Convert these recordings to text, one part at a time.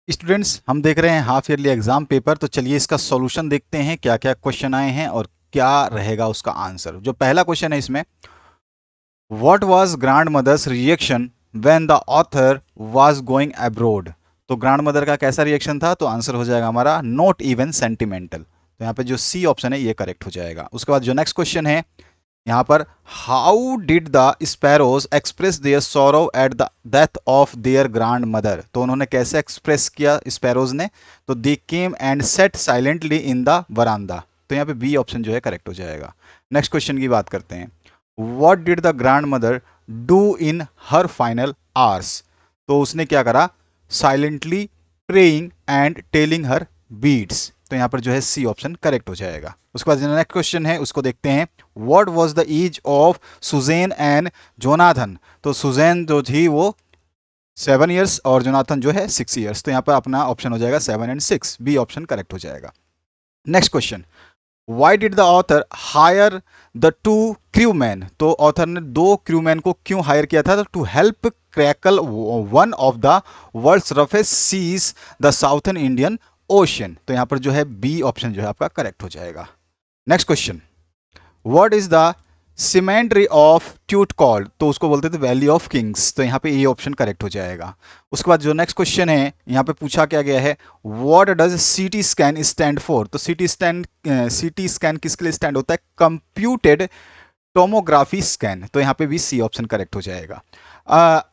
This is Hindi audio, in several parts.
स्टूडेंट्स, हम देख रहे हैं हाफ ईयरली एग्जाम पेपर। तो चलिए इसका सॉल्यूशन देखते हैं, क्या क्या क्वेश्चन आए हैं और क्या रहेगा उसका आंसर। जो पहला क्वेश्चन है इसमें, what was grandmother's reaction when the author was going abroad. तो ग्रैंड मदर का कैसा रिएक्शन था? तो आंसर हो जाएगा हमारा नॉट इवन सेंटिमेंटल। तो यहाँ पे जो सी ऑप्शन है ये करेक्ट हो जाएगा। उसके बाद जो नेक्स्ट क्वेश्चन है यहाँ पर, how did the sparrows express their sorrow at the death of their grandmother. तो उन्होंने कैसे एक्सप्रेस किया स्पैरोज ने? तो they came and sat silently in the verandah. तो यहाँ पे बी ऑप्शन जो है करेक्ट हो जाएगा। नेक्स्ट क्वेश्चन की बात करते हैं, what did the grand mother do in her final hours. तो उसने क्या करा? Silently praying and telling her beads. तो यहाँ पर जो है सी ऑप्शन करेक्ट हो जाएगा। उसके बाद नेक्स्ट क्वेश्चन है उसको देखते हैं, what was the age of Suzanne and Jonathan. तो सुजैन जो थी वो 7 years और जोनाथन जो है 6 years। तो यहाँ पर अपना ऑप्शन हो जाएगा 7 and 6, बी ऑप्शन करेक्ट हो जाएगा। Next question, why did the author hire the two crewmen. तो ऑथर ने 2 क्रूमैन को क्यों हायर किया था? To help crackle one of the world's roughest seas the southern Indian ocean. तो यहाँ पर जो है बी ऑप्शन जो है आपका करेक्ट हो जाएगा। Next question, what is the symmetry of tweet called. तो उसको बोलते थे वैली ऑफ किंग्स। तो यहाँ पे ए ऑप्शन करेक्ट हो जाएगा। उसके बाद जो नेक्स्ट क्वेश्चन है यहाँ पे पूछा क्या गया है, what does CT scan stand for. तो सीटी स्कैन किसके लिए स्टैंड होता है? Computed tomography scan. तो यहाँ पे भी सी ऑप्शन करेक्ट हो जाएगा।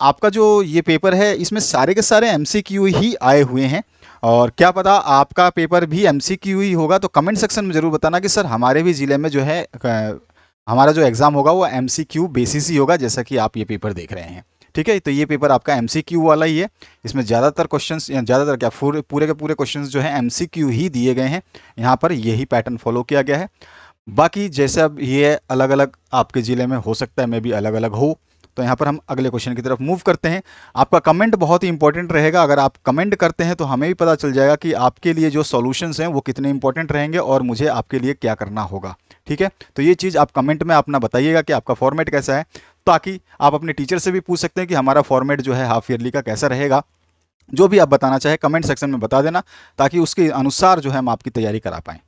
आपका जो ये पेपर है इसमें सारे के सारे एमसीक्यू ही आए हुए हैं, और क्या पता आपका पेपर भी एमसीक्यू ही होगा। तो कमेंट सेक्शन में ज़रूर बताना कि सर हमारे भी ज़िले में जो है हमारा जो एग्ज़ाम होगा वो एमसीक्यू बेसिस ही होगा, जैसा कि आप ये पेपर देख रहे हैं। ठीक है, तो ये पेपर आपका एमसीक्यू वाला ही है। इसमें ज़्यादातर क्वेश्चंस, ज़्यादातर क्या पूरे के पूरे क्वेश्चंस जो है एमसीक्यू ही दिए गए हैं। यहाँ पर यही पैटर्न फॉलो किया गया है। बाकी जैसे अब ये अलग अलग आपके ज़िले में हो सकता है, मैं भी अलग अलग हो। तो यहाँ पर हम अगले क्वेश्चन की तरफ मूव करते हैं। आपका कमेंट बहुत ही इंपॉर्टेंट रहेगा। अगर आप कमेंट करते हैं तो हमें भी पता चल जाएगा कि आपके लिए जो सॉल्यूशंस हैं वो कितने इंपॉर्टेंट रहेंगे और मुझे आपके लिए क्या करना होगा। ठीक है, तो ये चीज़ आप कमेंट में अपना बताइएगा कि आपका फॉर्मेट कैसा है, ताकि आप अपने टीचर से भी पूछ सकते हैं कि हमारा फॉर्मेट जो है हाफ ईयरली का कैसा रहेगा। जो भी आप बताना चाहें कमेंट सेक्शन में बता देना, ताकि उसके अनुसार जो है हम आपकी तैयारी करा पाएँ।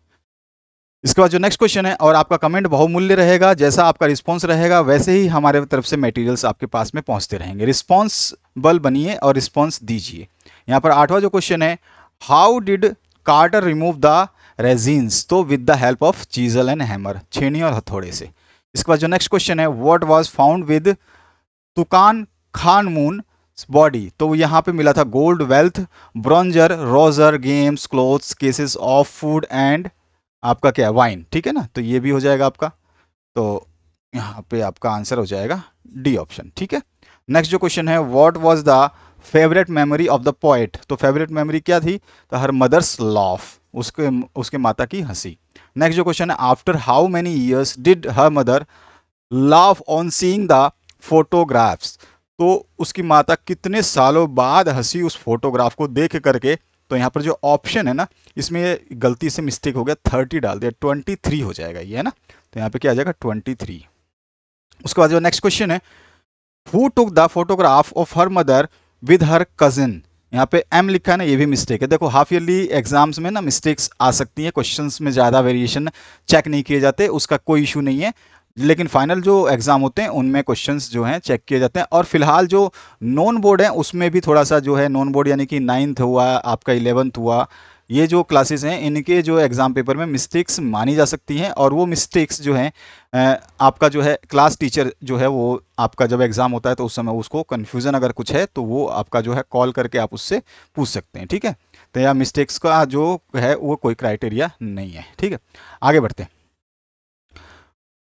इसके बाद जो नेक्स्ट क्वेश्चन है, और आपका कमेंट बहुमूल्य रहेगा। जैसा आपका रिस्पॉन्स रहेगा वैसे ही हमारे तरफ से मटेरियल्स आपके पास में पहुंचते रहेंगे। रिस्पॉन्सबल बनिए और रिस्पॉन्स दीजिए। यहाँ पर 8वां जो क्वेश्चन है, how did Carter remove the resins. तो with the help of chisel and hammer, छेनी और हथौड़े से। इसके बाद जो नेक्स्ट क्वेश्चन है, what was found with Tutankhamun body. तो यहाँ पे मिला था gold, wealth, bronzer, roger, games, clothes, cases of food and आपका क्या है, वाइन। ठीक है ना, तो ये भी हो जाएगा आपका। तो यहाँ पे आपका आंसर हो जाएगा डी ऑप्शन। ठीक है, नेक्स्ट जो क्वेश्चन है, what was the favourite memory of the poet. तो फेवरेट मेमोरी क्या थी? तो हर मदर्स लाफ, उसके माता की हंसी। नेक्स्ट जो क्वेश्चन है, after how many years did her mother laugh on seeing the photographs. तो उसकी माता कितने सालों बाद हंसी उस फोटोग्राफ को देख करके। तो यहाँ पर जो ऑप्शन है ना, इसमें गलती से मिस्टेक हो गया, 30 डाल दिया, 23 हो जाएगा ये, है ना। तो यहाँ पे क्या आ जाएगा 23। उसके बाद जो नेक्स्ट क्वेश्चन है, who took the photograph of her mother with her cousin. यहाँ पे एम लिखा है ना, ये भी मिस्टेक है। देखो हाफ ईयरली एग्जाम्स में ना मिस्टेक्स आ सकती हैं, क्वेश्चंस में ज़्यादा वेरिएशन चेक नहीं किए जाते, उसका कोई इशू नहीं है। लेकिन फाइनल जो एग्ज़ाम होते हैं उनमें क्वेश्चंस जो हैं चेक किए जाते हैं। और फिलहाल जो नॉन बोर्ड है उसमें भी थोड़ा सा जो है, नॉन बोर्ड यानी कि 9th हुआ, आपका 11th हुआ, ये जो क्लासेस हैं इनके जो एग्ज़ाम पेपर में मिस्टेक्स मानी जा सकती हैं। और वो मिस्टेक्स जो हैं आपका जो है क्लास टीचर जो है वो आपका जब एग्ज़ाम होता है तो उस समय उसको कन्फ्यूज़न अगर कुछ है तो वो आपका जो है कॉल करके आप उससे पूछ सकते हैं। ठीक है, तो यह मिस्टेक्स का जो है वो कोई क्राइटेरिया नहीं है। ठीक है, आगे बढ़ते हैं।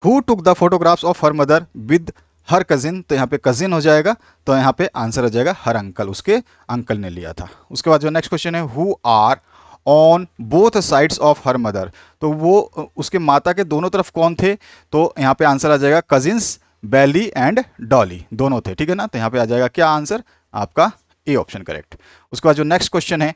Who took the photographs of her mother with her cousin. तो यहाँ पे कजिन हो जाएगा, तो यहाँ पे आंसर हो जाएगा हर अंकल, उसके अंकल ने लिया था। उसके बाद जो नेक्स्ट क्वेश्चन है, who are on both sides of her mother. तो वो उसके माता के दोनों तरफ कौन थे? तो यहाँ पे आंसर आ जाएगा कजिन्स, बेली एंड डॉली, दोनों थे। ठीक है ना, तो यहाँ पे आ जाएगा क्या आंसर आपका, ए ऑप्शन करेक्ट। उसके बाद जो नेक्स्ट क्वेश्चन है,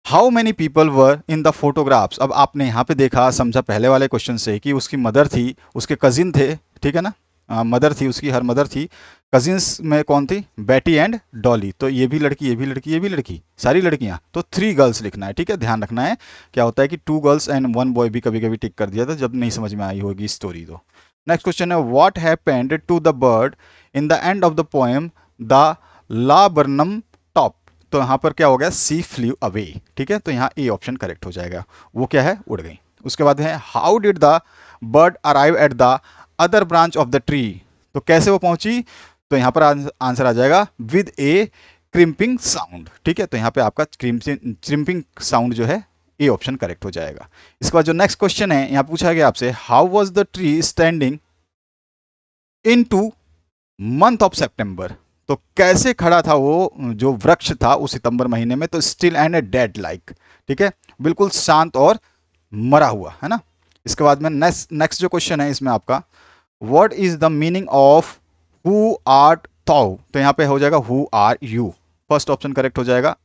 how many people were in the photographs. अब आपने यहाँ पे देखा समझा पहले वाले क्वेश्चन से कि उसकी मदर थी, उसके कजिन थे, ठीक है ना, मदर थी उसकी, हर मदर थी, कजिन्स में कौन थी? बेटी एंड डॉली। तो ये भी लड़की, ये भी लड़की, ये भी लड़की, सारी लड़कियां। तो 3 गर्ल्स लिखना है, ठीक है, ध्यान रखना है। क्या होता है कि 2 गर्ल्स एंड 1 बॉय भी कभी कभी टिक कर दिया था जब नहीं समझ में आई होगी स्टोरी। तो नेक्स्ट क्वेश्चन है, what happened to the bird in the end of the poem the laburnum top? तो यहाँ पर क्या हो गया? सी फ्लू अवे, ठीक है, तो यहाँ ए ऑप्शन करेक्ट हो जाएगा। वो क्या है? उड़ गई। उसके बाद है, how did the bird arrive at the other branch of the tree? तो कैसे वो पहुंची? तो यहाँ पर आंसर आ जाएगा विद ए क्रिम्पिंग साउंड, ठीक है, तो यहाँ पे आपका क्रिम्पिंग साउंड जो है, ए ऑप्शन करेक्ट हो जाएगा। इसके बाद जो नेक्स्ट क्वेश्चन है, यहाँ पूछा गया आपसे, how was the tree standing in two month of September? तो कैसे खड़ा था वो जो वृक्ष था उस सितंबर महीने में? तो still and a dead like, ठीक है, बिल्कुल शांत और मरा हुआ, है ना। इसके बाद में नेक्स्ट जो क्वेश्चन है इसमें आपका, what is the meaning of who art thou? तो यहाँ पे हो जाएगा who are you, first option correct हो जाएगा।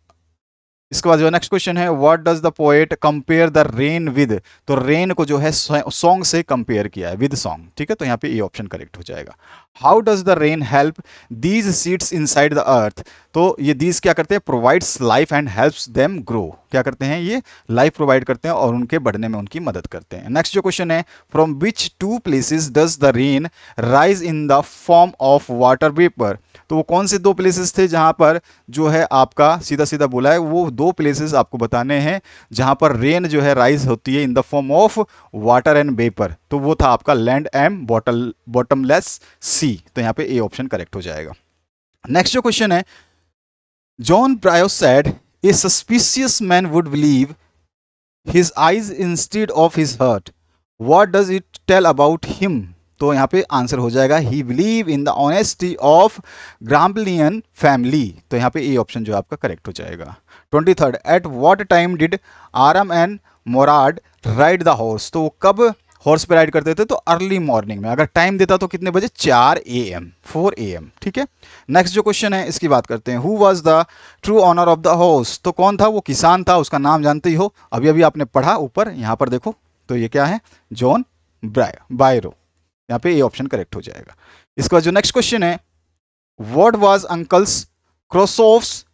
इसके बाद जो नेक्स्ट क्वेश्चन है, what does the poet compare the rain with? तो रेन को जो है सॉन्ग से कंपेयर किया है, विद सॉन्ग, ठीक है, तो यहाँ पे ए ऑप्शन करेक्ट हो जाएगा। How does the rain help these seeds inside the earth? तो ये दीज क्या करते हैं? Provides life and helps them grow. क्या करते हैं? ये लाइफ प्रोवाइड करते हैं और उनके बढ़ने में उनकी मदद करते हैं। नेक्स्ट जो क्वेश्चन है, from which 2 places does the rain rise in the form of water vapour? तो वो कौन से 2 प्लेसेस थे जहां पर जो है आपका सीधा सीधा बोला है, वो 2 प्लेसेस आपको बताने हैं जहां पर रेन जो है राइज होती है in the form of water and vapour. तो वो था आपका लैंड एंड बॉटमलेस सी, तो यहाँ पे ए ऑप्शन करेक्ट हो जाएगा। नेक्स्ट जो क्वेश्चन है, John Brio said a suspicious man would believe his eyes instead of his heart, what does it tell about him? तो यहाँ पे आंसर हो जाएगा, he believe in the honesty of Grambalian family, तो यहाँ पे ए ऑप्शन जो आपका करेक्ट हो जाएगा। 23rd, at what time did Aram and Mourad ride the horse? तो वो कब हॉर्स पे राइड करते थे? तो अर्ली मॉर्निंग में। अगर टाइम देता तो कितने बजे? 4 AM, 4 AM, ठीक है। नेक्स्ट जो क्वेश्चन है इसकी बात करते हैं, who was the true owner of the horse? तो कौन था? वो किसान था, उसका नाम जानते ही हो, अभी अभी आपने पढ़ा ऊपर, यहाँ पर देखो, तो ये क्या है? जॉन बायरो, यहाँ पे ए ऑप्शन करेक्ट हो जाएगा। इसका जो नेक्स्ट क्वेश्चन है, what was uncle's Khosrove's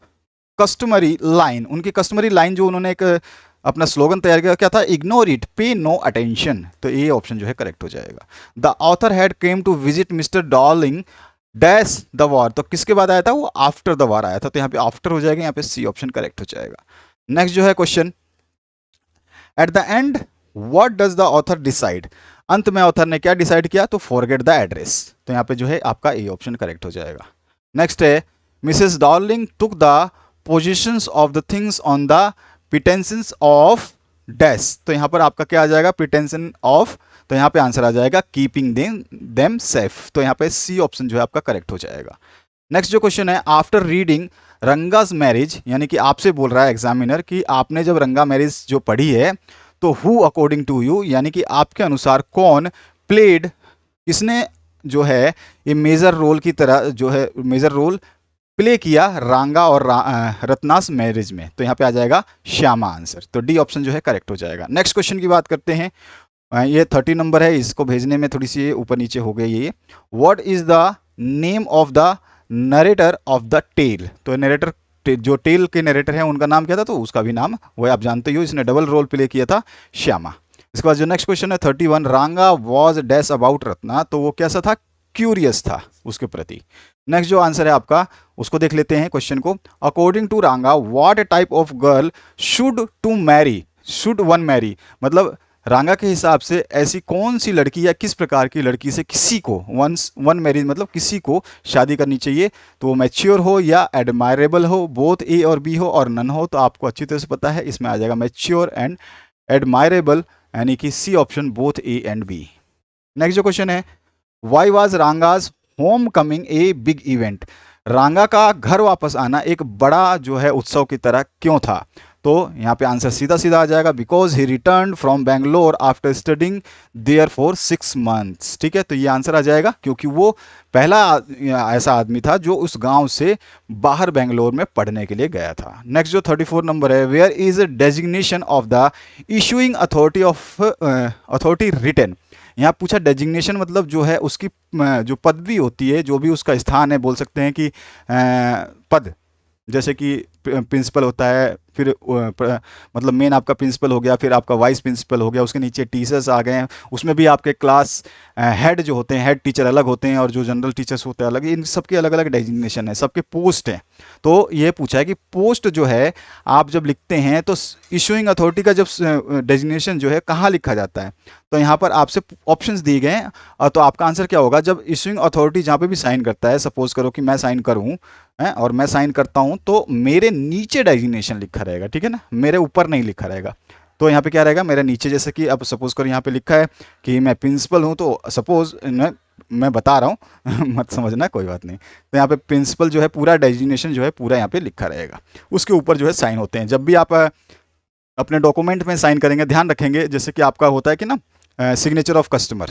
customary line? उनकी कस्टमरी लाइन जो उन्होंने एक अपना स्लोगन तैयार किया, क्या था? Ignore it, pay no attention, तो ये ऑप्शन जो है करेक्ट हो जाएगा। The author had came to visit mister Darling dash the war, तो किसके बाद आया था? वो आफ्टर द वॉर आया था, तो यहाँ पे आफ्टर हो जाएगा, यहाँ पे सी ऑप्शन करेक्ट हो जाएगा। नेक्स्ट जो है question, at the end what does the author decide? अंत में ऑथर ने क्या डिसाइड किया? तो फॉरगेट द एड्रेस, तो यहाँ पे जो है आपका ए ऑप्शन करेक्ट हो जाएगा। नेक्स्ट है, Mrs Darling took the positions of the things on the pretensions of dash, तो यहाँ पर आपका क्या आ जाएगा? प्रिटेंशन ऑफ, तो यहाँ पे आंसर आ जाएगा कीपिंग देम सेफ, तो यहाँ पे सी ऑप्शन जो है आपका करेक्ट हो जाएगा। नेक्स्ट जो क्वेश्चन है, आफ्टर रीडिंग रंगाज मैरिज, यानी कि आपसे बोल रहा है एग्जामिनर कि आपने जब रंगा मैरिज जो पढ़ी है, तो हु अकॉर्डिंग टू यू, यानी कि आपके अनुसार कौन प्लेड, किसने जो है ये मेजर रोल की तरह जो है मेजर रोल प्ले किया रांगा और रत्नास मैरिज में? तो यहाँ पे आ जाएगा श्यामा आंसर, तो डी ऑप्शन जो है करेक्ट हो जाएगा। नेक्स्ट क्वेश्चन की बात करते हैं, ये 30 नंबर है, इसको भेजने में थोड़ी सी ऊपर नीचे हो गई ये। What is the name of the narrator of the tale? तो नरेटर जो टेल के नरेटर हैं उनका नाम क्या था? तो उसका भी नाम वह आप जानते हो, इसने डबल रोल प्ले किया था, श्यामा। इसके बाद जो नेक्स्ट क्वेश्चन है 31, रांगा वॉज डैश अबाउट रत्ना, तो वो कैसा था? क्यूरियस था उसके प्रति। नेक्स्ट जो आंसर है आपका उसको देख लेते हैं क्वेश्चन को, according to Ranga what type of girl should one marry? मतलब रांगा के हिसाब से ऐसी कौन सी लड़की या किस प्रकार की लड़की से किसी को वन मैरिज मतलब किसी को शादी करनी चाहिए? तो वो मैच्योर हो या एडमायरेबल हो, बोथ ए और बी हो और नन हो, तो आपको अच्छी तरह से पता है, इसमें आ जाएगा मैच्योर एंड एडमायरेबल, यानी कि C option both A and B. Next जो क्वेश्चन है, why was Ranga's homecoming a big event? Ranga का घर वापस आना एक बड़ा जो है उत्सव की तरह क्यों था? तो यहाँ पे आंसर सीधा सीधा आ जाएगा, because he return from Bangalore after studying there for 6 months, ठीक है, तो ये आंसर आ जाएगा क्योंकि वो पहला ऐसा आदमी था जो उस गांव से बाहर बेंगलोर में पढ़ने के लिए गया था। नेक्स्ट जो 34 नंबर है, where is designation of the issuing authority written? यहाँ पूछा डेजिग्नेशन मतलब जो है उसकी जो पदवी होती है, जो भी उसका स्थान है, बोल सकते हैं कि पद, जैसे कि प्रिंसिपल होता है, फिर मतलब मेन आपका प्रिंसिपल हो गया, फिर आपका वाइस प्रिंसिपल हो गया, उसके नीचे टीचर्स आ गए हैं, उसमें भी आपके क्लास हेड जो होते हैं, हेड टीचर अलग होते हैं और जो जनरल टीचर्स होते हैं अलग, इन सबके अलग अलग डेजिग्नेशन है, सबके पोस्ट हैं। तो ये पूछा है कि पोस्ट जो है आप जब लिखते हैं तो इशूइंग अथॉरिटी का जब डेजिग्नेशन जो है कहाँ लिखा जाता है, तो यहाँ पर आपसे ऑप्शंस दिए गए हैं। तो आपका आंसर क्या होगा, जब इशूइंग अथॉरिटी जहाँ पे भी साइन करता है, सपोज करो कि मैं साइन करूँ और मैं साइन करता हूँ, तो मेरे नीचे डेजिग्नेशन लिखा रहेगा, ठीक है ना, मेरे ऊपर नहीं लिखा रहेगा। तो यहाँ पे क्या रहेगा, मेरे नीचे, जैसे कि अब सपोज करो यहाँ पे लिखा है कि मैं प्रिंसिपल हूँ, तो सपोज मैं बता रहा हूँ मत समझना, कोई बात नहीं। तो यहाँ पे प्रिंसिपल जो है पूरा डेजिग्नेशन जो है पूरा यहाँ पे लिखा रहेगा, उसके ऊपर जो है साइन होते हैं। जब भी आप अपने डॉक्यूमेंट में साइन करेंगे, ध्यान रखेंगे, जैसे कि आपका होता है कि ना signature of customer,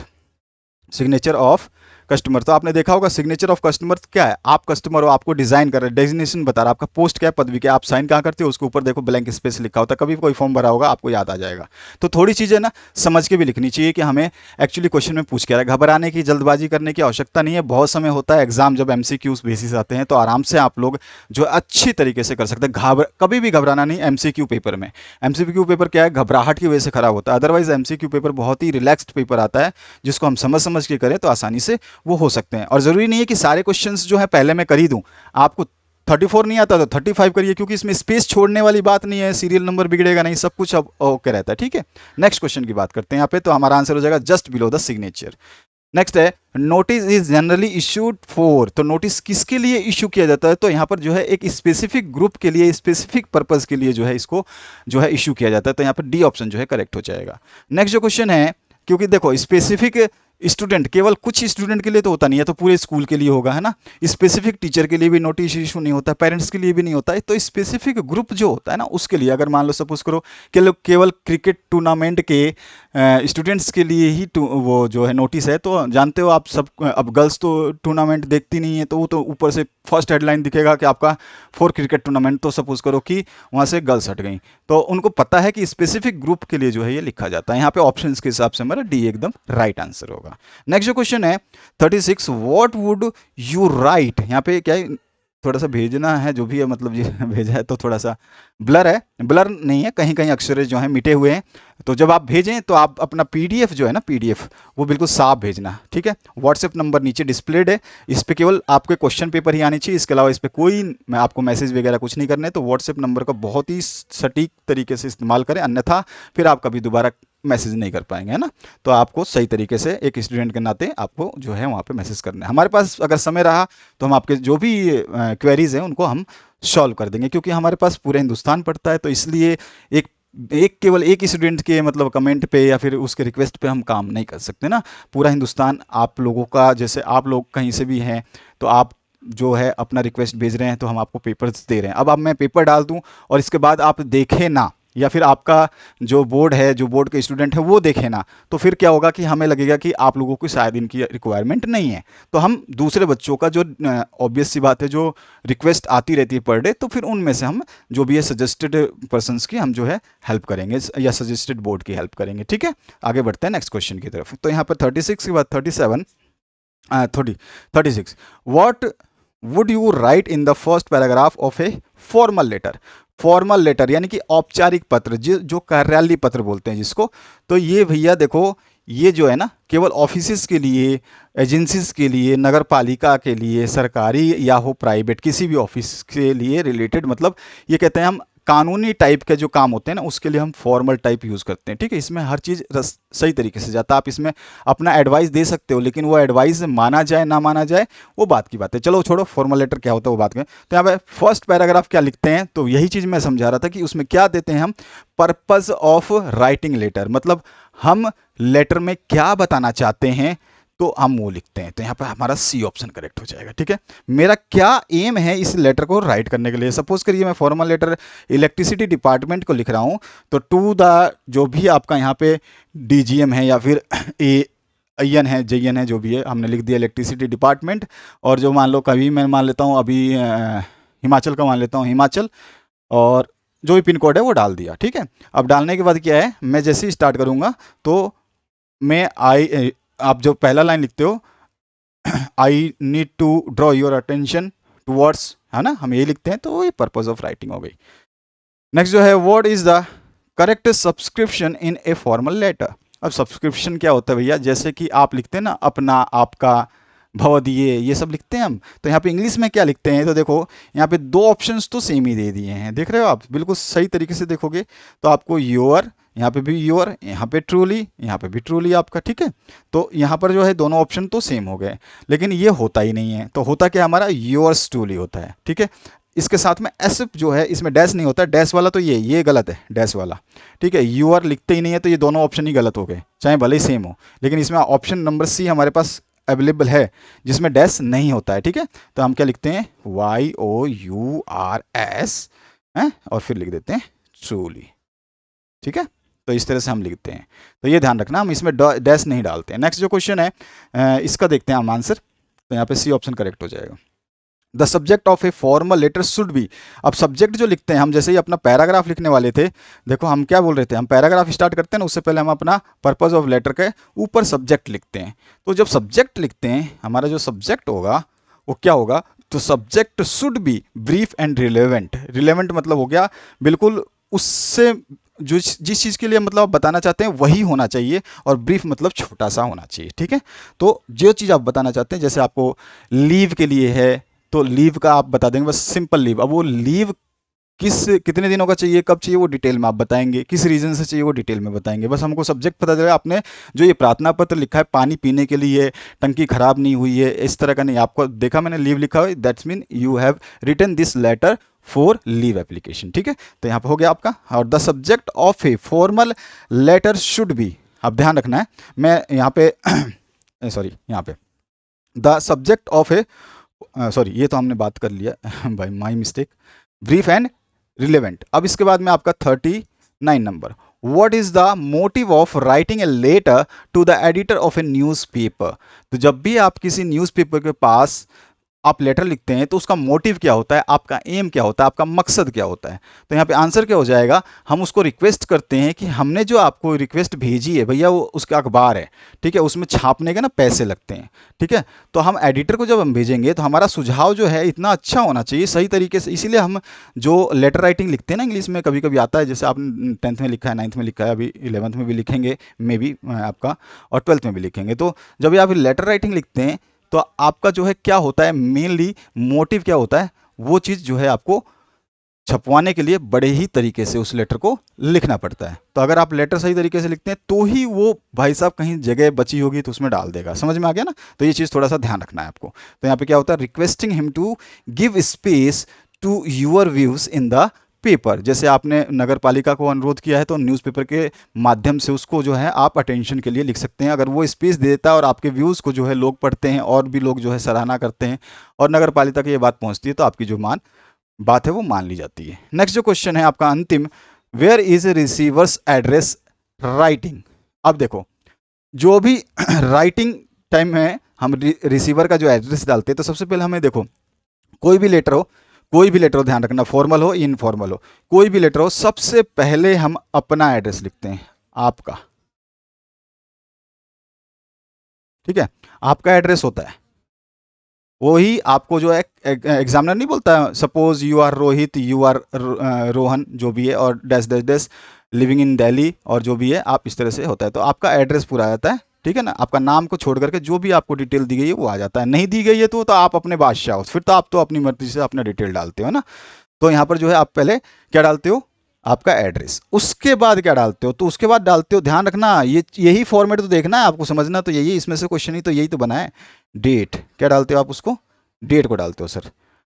signature of customer, तो आपने देखा होगा सिग्नेचर ऑफ कस्टमर क्या है, आप कस्टमर हो, आपको डिजाइन कर रहे हैं, डेजिग्नेशन बता रहा है, आपका पोस्ट क्या है, पदवी क्या है, आप साइन कहाँ करते हो, उसके ऊपर देखो ब्लैंक स्पेस लिखा होता है, कभी कोई फॉर्म भरा होगा आपको याद आ जाएगा। तो थोड़ी चीजें ना समझ के भी लिखनी चाहिए कि हमें एक्चुअली क्वेश्चन में पूछ के रहा है। घबराने की, जल्दबाजी करने की आवश्यकता नहीं है, बहुत समय होता है एग्जाम जब एमसीक्यूज बेसिस आते हैं, तो आराम से आप लोग जो अच्छी तरीके से कर सकते हैं। कभी भी घबराना नहीं एमसीक्यू पेपर में। एमसीक्यू पेपर क्या है, घबराहट की वजह से खराब होता है, अदरवाइज एमसीक्यू पेपर बहुत ही रिलैक्स्ड पेपर आता है, जिसको हम समझ समझ के करें तो आसानी से वो हो सकते हैं। और ज़रूरी नहीं है कि सारे क्वेश्चंस जो है पहले मैं कर ही दूं, आपको 34 नहीं आता तो 35 करिए, क्योंकि इसमें स्पेस छोड़ने वाली बात नहीं है, सीरियल नंबर बिगड़ेगा नहीं, सब कुछ अब ओके रहता है, ठीक है। नेक्स्ट क्वेश्चन की बात करते हैं यहाँ पे, तो हमारा आंसर हो जाएगा just below the signature. Next है notice is generally issued for, तो नोटिस किसके लिए इशू किया जाता है, तो यहाँ पर जो है एक स्पेसिफिक ग्रुप के लिए, स्पेसिफिक पर्पज के लिए जो है इसको जो है इशू किया जाता है, तो यहाँ पर डी ऑप्शन जो है करेक्ट हो जाएगा। नेक्स्ट जो क्वेश्चन है, क्योंकि देखो स्पेसिफिक स्टूडेंट केवल कुछ स्टूडेंट के लिए तो होता नहीं है, तो पूरे स्कूल के लिए होगा, है ना। स्पेसिफिक टीचर के लिए भी नोटिस इशू नहीं होता, पेरेंट्स के लिए भी नहीं होता है, तो स्पेसिफिक ग्रुप जो होता है ना उसके लिए, अगर मान लो सपोज करो कि लोग केवल क्रिकेट टूर्नामेंट के स्टूडेंट्स के लिए ही वो जो है नोटिस है, तो जानते हो आप सब, अब गर्ल्स तो टूर्नामेंट देखती नहीं है, तो वो तो ऊपर से फर्स्ट हेडलाइन दिखेगा कि आपका फॉर क्रिकेट टूर्नामेंट, तो सपोज करो कि वहाँ से गर्ल्स हट गई, तो उनको पता है कि स्पेसिफिक ग्रुप के लिए जो है ये लिखा जाता है। यहाँ पे ऑप्शंस के हिसाब से हमारा डी एकदम राइट आंसर होगा। नेक्स्ट जो क्वेश्चन है 36, व्हाट वुड यू राइट, यहाँ पे क्या है, थोड़ा सा भेजना है जो भी है, मतलब ये भेजा है तो थोड़ा सा ब्लर है, ब्लर नहीं है, कहीं कहीं अक्षर जो है मिटे हुए हैं, तो जब आप भेजें तो आप अपना पीडीएफ जो है ना, पीडीएफ वो बिल्कुल साफ भेजना, ठीक है। व्हाट्सएप नंबर नीचे डिस्प्लेड है, इस पर केवल आपके क्वेश्चन पेपर ही आने चाहिए, इसके अलावा इस पर कोई मैं आपको मैसेज वगैरह कुछ नहीं करने, तो व्हाट्सएप नंबर का बहुत ही सटीक तरीके से इस्तेमाल करें, अन्यथा फिर आप कभी दोबारा मैसेज नहीं कर पाएंगे, है ना। तो आपको सही तरीके से एक स्टूडेंट के नाते आपको जो है वहाँ पे मैसेज करना है। हमारे पास अगर समय रहा तो हम आपके जो भी क्वेरीज हैं उनको हम सॉल्व कर देंगे, क्योंकि हमारे पास पूरा हिंदुस्तान पढ़ता है, तो इसलिए एक केवल एक स्टूडेंट के मतलब कमेंट पे या फिर उसके रिक्वेस्ट पे हम काम नहीं कर सकते ना। पूरा हिंदुस्तान आप लोगों का, जैसे आप लोग कहीं से भी हैं तो आप जो है अपना रिक्वेस्ट भेज रहे हैं, तो हम आपको पेपर्स दे रहे हैं। अब मैं पेपर डाल दूं और इसके बाद आप देखें ना, या फिर आपका जो बोर्ड है, जो बोर्ड के स्टूडेंट है वो देखे ना, तो फिर क्या होगा कि हमें लगेगा कि आप लोगों को शायद इनकी रिक्वायरमेंट नहीं है, तो हम दूसरे बच्चों का जो ऑब्वियस सी बात है जो रिक्वेस्ट आती रहती है पर डे, तो फिर उनमें से हम जो भी है सजेस्टेड पर्सनस की हम जो है हेल्प करेंगे या सजेस्टेड बोर्ड की हेल्प करेंगे, ठीक है। आगे बढ़ते हैं नेक्स्ट क्वेश्चन की तरफ। तो यहाँ पर 36 के बाद 36, what would you write in the first paragraph of a formal letter. Formal letter यानी कि औपचारिक पत्र, जो कार्यालय पत्र बोलते हैं जिसको, तो ये भैया देखो, ये जो है ना केवल ऑफिसेस के लिए, एजेंसीज के लिए, नगर पालिका के लिए, सरकारी या हो प्राइवेट, किसी भी ऑफिस के लिए रिलेटेड, मतलब ये कहते हैं हम कानूनी टाइप के जो काम होते हैं ना उसके लिए हम फॉर्मल टाइप यूज़ करते हैं, ठीक है। इसमें हर चीज़ सही तरीके से जाता है, आप इसमें अपना एडवाइस दे सकते हो, लेकिन वो एडवाइस माना जाए ना माना जाए वो बात की बात है। चलो छोड़ो फॉर्मल लेटर क्या होता है वो बात करें। तो यहाँ पे फर्स्ट पैराग्राफ क्या लिखते हैं, तो यही चीज़ मैं समझा रहा था कि उसमें क्या देते हैं हम, पर्पज़ ऑफ राइटिंग लेटर, मतलब हम लेटर में क्या बताना चाहते हैं तो हम वो लिखते हैं। तो यहाँ पर हमारा सी ऑप्शन करेक्ट हो जाएगा, ठीक है। मेरा क्या एम है इस लेटर को राइट करने के लिए, सपोज करिए मैं फॉर्मल लेटर इलेक्ट्रिसिटी डिपार्टमेंट को लिख रहा हूँ, तो टू द जो भी आपका यहाँ पे डीजीएम है या फिर AN है, JN है, जो भी है हमने लिख दिया इलेक्ट्रिसिटी डिपार्टमेंट, और जो मान लो कभी मैं मान लेता हूँ अभी हिमाचल का मान लेता हूँ हिमाचल, और जो भी पिन कोड है वो डाल दिया, ठीक है। अब डालने के बाद क्या है, मैं जैसे ही स्टार्ट करूँगा तो में आई, आप जो पहला लाइन लिखते हो I need to draw your attention towards, है ना, हम ये लिखते हैं, तो ये पर्पज ऑफ राइटिंग हो गई। नेक्स्ट जो है, what is the correct subscription in a formal letter. अब सब्सक्रिप्शन क्या होता है भैया, जैसे कि आप लिखते हैं ना अपना, आपका, भवदीय, ये सब लिखते हैं हम, तो यहाँ पे इंग्लिश में क्या लिखते हैं, तो देखो यहाँ पे दो ऑप्शंस तो सेम ही दे दिए हैं, देख रहे हो आप, बिल्कुल सही तरीके से देखोगे तो आपको योर, यहाँ पे भी योर, यहाँ पे ट्रूली, यहाँ पे भी ट्रूली आपका, ठीक है। तो यहाँ पर जो है दोनों ऑप्शन तो सेम हो गए, लेकिन ये होता ही नहीं है, तो होता क्या हमारा योर्स ट्रूली होता है, ठीक है। इसके साथ में एस जो है, इसमें डैश नहीं होता, डैश वाला तो ये गलत है, डैश वाला, ठीक है। यू आर लिखते ही नहीं है, तो ये दोनों ऑप्शन ही गलत हो गए, चाहे भले ही सेम हो, लेकिन इसमें ऑप्शन नंबर सी हमारे पास अवेलेबल है जिसमें डैश नहीं होता है, ठीक है। तो हम क्या लिखते हैं, YOURS है, और फिर लिख देते हैं ट्रूली, ठीक है। तो इस तरह से हम लिखते हैं, तो ये ध्यान रखना, हम इसमें डैश नहीं डालते हैं। नेक्स्ट जो क्वेश्चन है, इसका देखते हैं हम आंसर, तो यहाँ पे सी ऑप्शन करेक्ट हो जाएगा। The subject of a formal letter should be. अब सब्जेक्ट जो लिखते हैं हम, जैसे ही अपना पैराग्राफ लिखने वाले थे, देखो हम क्या बोल रहे थे, हम पैराग्राफ स्टार्ट करते हैं ना, उससे पहले हम अपना पर्पस ऑफ लेटर के ऊपर सब्जेक्ट लिखते हैं। तो जब सब्जेक्ट लिखते हैं, हमारा जो सब्जेक्ट होगा वो क्या होगा, तो subject should be brief and relevant. Relevant मतलब हो गया बिल्कुल उससे जो जिस चीज़ के लिए मतलब आप बताना चाहते हैं वही होना चाहिए, और ब्रीफ मतलब छोटा सा होना चाहिए, ठीक है। तो जो चीज़ आप बताना चाहते हैं, जैसे आपको लीव के लिए है, तो लीव का आप बता देंगे बस सिंपल लीव। अब वो लीव कितने दिनों का चाहिए, कब चाहिए, वो डिटेल में आप बताएंगे, किस रीजन से चाहिए वो डिटेल में बताएंगे, बस हमको सब्जेक्ट पता चलेगा। आपने जो ये प्रार्थना पत्र लिखा है पानी पीने के लिए, टंकी खराब नहीं हुई है, इस तरह का नहीं, आपको देखा मैंने लीव लिखा है, that's mean you have written this letter for leave application, ठीक है। तो यहाँ पे हो गया आपका। और the subject of a formal letter should be, अब ध्यान रखना है, मैं यहाँ पे सॉरी, यहाँ पे the subject of a, sorry ये तो हमने बात कर लिया भाई, my mistake, brief and relevant. अब इसके बाद में आपका 39 नंबर, what is the motive of writing a letter to the editor of a newspaper. तो जब भी आप किसी न्यूज़पेपर के पास आप लेटर लिखते हैं, तो उसका मोटिव क्या होता है, आपका एम क्या होता है, आपका मकसद क्या होता है। तो यहाँ पे आंसर क्या हो जाएगा, हम उसको रिक्वेस्ट करते हैं कि हमने जो आपको रिक्वेस्ट भेजी है भैया, वो उसका अखबार है, ठीक है, उसमें छापने के ना पैसे लगते हैं, ठीक है। तो हम एडिटर को जब हम भेजेंगे, तो हमारा सुझाव जो है इतना अच्छा होना चाहिए, सही तरीके से। इसीलिए हम जो लेटर राइटिंग लिखते हैं ना, इंग्लिश में कभी कभी आता है, जैसे आपने 10th में लिखा है, 9th में लिखा है, अभी 11th में भी लिखेंगे मे बी आपका, और 12th में भी लिखेंगे। तो जब आप लेटर राइटिंग लिखते हैं, तो आपका जो है क्या होता है, मेनली मोटिव क्या होता है, वो चीज़ जो है आपको छपवाने के लिए बड़े ही तरीके से उस लेटर को लिखना पड़ता है। तो अगर आप लेटर सही तरीके से लिखते हैं, तो ही वो भाई साहब कहीं जगह बची होगी तो उसमें डाल देगा, समझ में आ गया ना। तो ये चीज़ थोड़ा सा ध्यान रखना है आपको। तो यहाँ पे क्या होता है, requesting him to give space to your views in the paper. जैसे आपने नगर पालिका को अनुरोध किया है, तो न्यूज़पेपर के माध्यम से उसको जो है आप अटेंशन के लिए लिख सकते हैं। अगर वो स्पेस दे देता है और आपके व्यूज़ को जो है लोग पढ़ते हैं, और भी लोग जो है सराहना करते हैं, और नगर पालिका की ये बात पहुंचती है, तो आपकी जो बात है वो मान ली जाती है। नेक्स्ट जो क्वेश्चन है आपका अंतिम, where is receiver's address writing. अब देखो, जो भी राइटिंग टाइम में हम रिसीवर का जो एड्रेस डालते हैं, तो सबसे पहले हमें देखो, कोई भी लेटर हो, कोई भी लेटर हो, ध्यान रखना, फॉर्मल हो इनफॉर्मल हो, कोई भी लेटर हो, सबसे पहले हम अपना एड्रेस लिखते हैं, आपका, ठीक है, आपका एड्रेस होता है। वही आपको जो है एग्जामिनर नहीं बोलता है, suppose you are Rohit, you are Rohan, जो भी है, और dash dash dash living in Delhi, और जो भी है, आप इस तरह से होता है। तो आपका एड्रेस पूरा आ जाता है, ठीक है ना। आपका नाम को छोड़ करके जो भी आपको डिटेल दी गई है वो आ जाता है। नहीं दी गई है तो आप अपने बादशाह हो, फिर तो आप तो अपनी मर्जी से अपना डिटेल डालते हो ना। तो यहाँ पर जो है आप पहले क्या डालते हो, आपका एड्रेस, उसके बाद क्या डालते हो, तो उसके बाद डालते हो, ध्यान रखना, ये यही फॉर्मेट तो देखना है आपको, समझना तो यही, इसमें से क्वेश्चन ही तो यही तो बना है। डेट, क्या डालते हो आप, उसको डेट को डालते हो सर।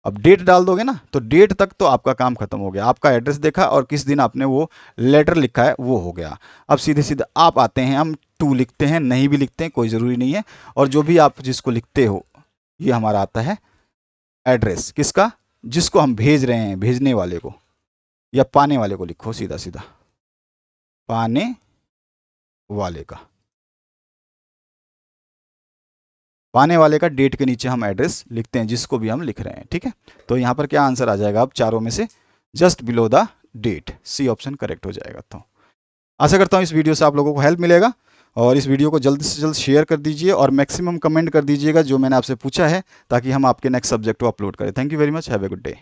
अब डेट डाल दोगे ना, तो डेट तक तो आपका काम खत्म हो गया, आपका एड्रेस देखा और किस दिन आपने वो लेटर लिखा है वो हो गया। अब सीधे सीधे आप आते हैं, हम टू लिखते हैं, नहीं भी लिखते हैं, कोई ज़रूरी नहीं है। और जो भी आप जिसको लिखते हो, ये हमारा आता है एड्रेस, किसका, जिसको हम भेज रहे हैं, भेजने वाले को या पाने वाले को लिखो, सीधा सीधा पाने वाले का, पाने वाले का डेट के नीचे हम एड्रेस लिखते हैं, जिसको भी हम लिख रहे हैं, ठीक है। तो यहाँ पर क्या आंसर आ जाएगा, अब चारों में से just below the date, C option correct हो जाएगा। तो आशा करता हूँ इस वीडियो से आप लोगों को हेल्प मिलेगा। और इस वीडियो को जल्द से जल्द शेयर कर दीजिए और मैक्सिमम कमेंट कर दीजिएगा जो मैंने आपसे पूछा है, ताकि हम आपके नेक्स्ट सब्जेक्ट को अपलोड करें। Thank you very much, have a good day.